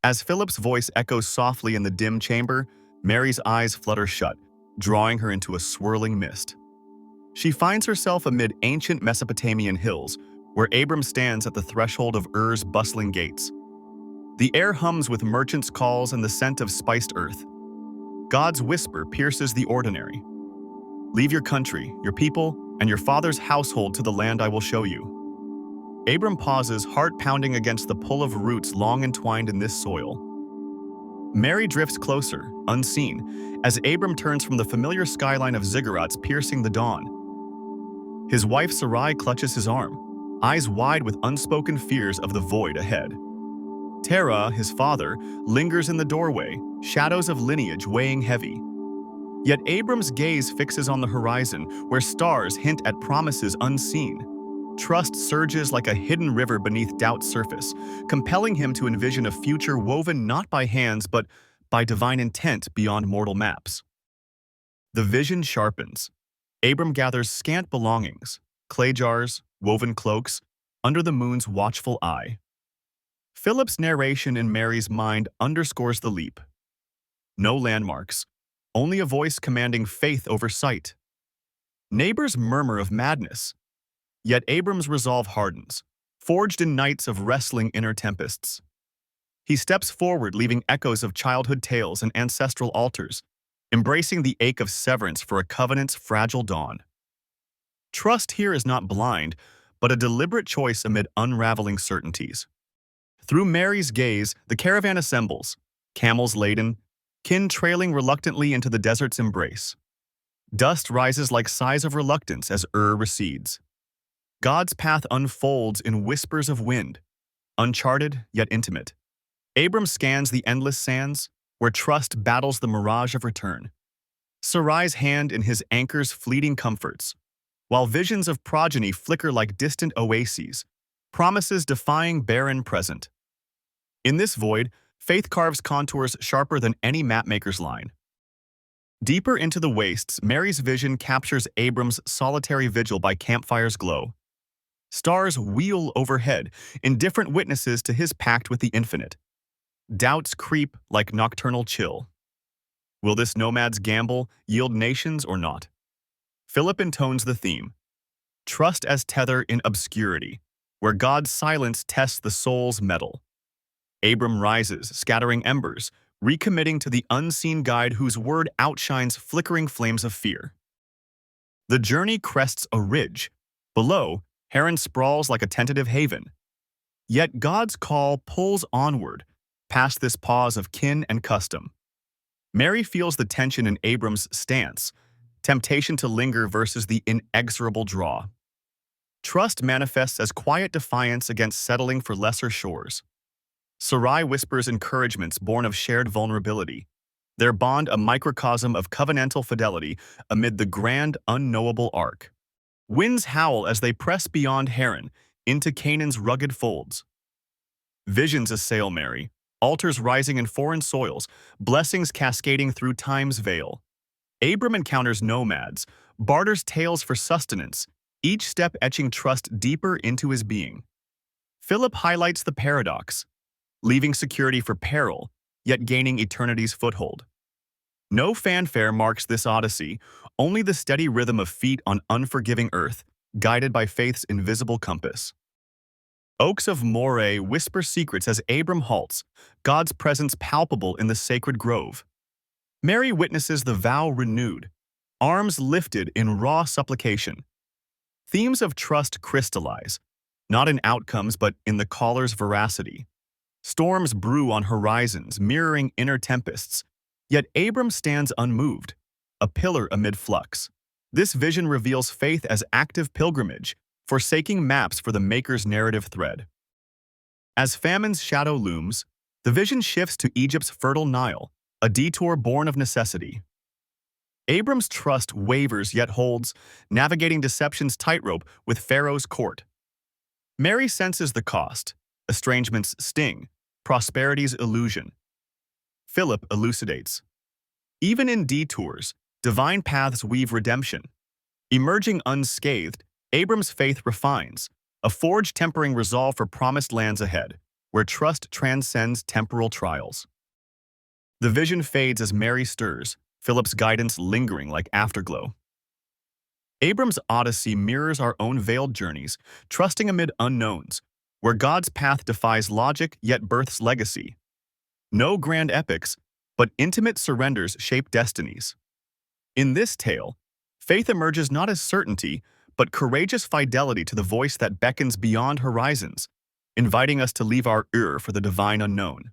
As Philip's voice echoes softly in the dim chamber, Mary's eyes flutter shut, drawing her into a swirling mist. She finds herself amid ancient Mesopotamian hills, where Abram stands at the threshold of Ur's bustling gates. The air hums with merchants' calls and the scent of spiced earth. God's whisper pierces the ordinary. Leave your country, your people, and your father's household to the land I will show you. Abram pauses, heart pounding against the pull of roots long entwined in this soil. Mary drifts closer, unseen, as Abram turns from the familiar skyline of ziggurats piercing the dawn. His wife Sarai clutches his arm, eyes wide with unspoken fears of the void ahead. Terah, his father, lingers in the doorway, shadows of lineage weighing heavy. Yet Abram's gaze fixes on the horizon, where stars hint at promises unseen. Trust surges like a hidden river beneath doubt's surface, compelling him to envision a future woven not by hands but by divine intent beyond mortal maps. The vision sharpens. Abram gathers scant belongings, clay jars, woven cloaks, under the moon's watchful eye. Philip's narration in Mary's mind underscores the leap. No landmarks, only a voice commanding faith over sight. Neighbors murmur of madness, yet Abram's resolve hardens, forged in nights of wrestling inner tempests. He steps forward, leaving echoes of childhood tales and ancestral altars, embracing the ache of severance for a covenant's fragile dawn. Trust here is not blind, but a deliberate choice amid unraveling certainties. Through Mary's gaze, the caravan assembles, camels laden, kin trailing reluctantly into the desert's embrace. Dust rises like sighs of reluctance as recedes. God's path unfolds in whispers of wind, uncharted yet intimate. Abram scans the endless sands, where trust battles the mirage of return. Sarai's hand in his anchor's fleeting comforts, while visions of progeny flicker like distant oases, promises defying barren present. In this void, faith carves contours sharper than any mapmaker's line. Deeper into the wastes, Mary's vision captures Abram's solitary vigil by campfire's glow. Stars wheel overhead, indifferent witnesses to his pact with the infinite. Doubts creep like nocturnal chill. Will this nomad's gamble yield nations or not? Philip intones the theme. Trust as tether in obscurity, where God's silence tests the soul's mettle. Abram rises, scattering embers, recommitting to the unseen guide whose word outshines flickering flames of fear. The journey crests a ridge. Below, Haran sprawls like a tentative haven. Yet God's call pulls onward, past this pause of kin and custom. Mary feels the tension in Abram's stance, temptation to linger versus the inexorable draw. Trust manifests as quiet defiance against settling for lesser shores. Sarai whispers encouragements born of shared vulnerability, their bond a microcosm of covenantal fidelity amid the grand, unknowable arc. Winds howl as they press beyond Haran, into Canaan's rugged folds. Visions assail Mary, altars rising in foreign soils, blessings cascading through time's veil. Abram encounters nomads, barters tales for sustenance, each step etching trust deeper into his being. Philip highlights the paradox, leaving security for peril, yet gaining eternity's foothold. No fanfare marks this odyssey, only the steady rhythm of feet on unforgiving earth, guided by faith's invisible compass. Oaks of Moreh whisper secrets as Abram halts, God's presence palpable in the sacred grove. Mary witnesses the vow renewed, arms lifted in raw supplication. Themes of trust crystallize, not in outcomes but in the caller's veracity. Storms brew on horizons, mirroring inner tempests, yet Abram stands unmoved, a pillar amid flux. This vision reveals faith as active pilgrimage, forsaking maps for the maker's narrative thread. As famine's shadow looms, the vision shifts to Egypt's fertile Nile, a detour born of necessity. Abram's trust wavers yet holds, navigating deception's tightrope with Pharaoh's court. Mary senses the cost, estrangement's sting, prosperity's illusion. Philip elucidates. Even in detours, divine paths weave redemption. Emerging unscathed, Abram's faith refines, a forge tempering resolve for promised lands ahead. where trust transcends temporal trials. The vision fades as Mary stirs, Philip's guidance lingering like afterglow. Abram's odyssey mirrors our own veiled journeys, trusting amid unknowns, where God's path defies logic yet births legacy. No grand epics, but intimate surrenders shape destinies. In this tale, faith emerges not as certainty, but courageous fidelity to the voice that beckons beyond horizons, inviting us to leave our for the divine unknown.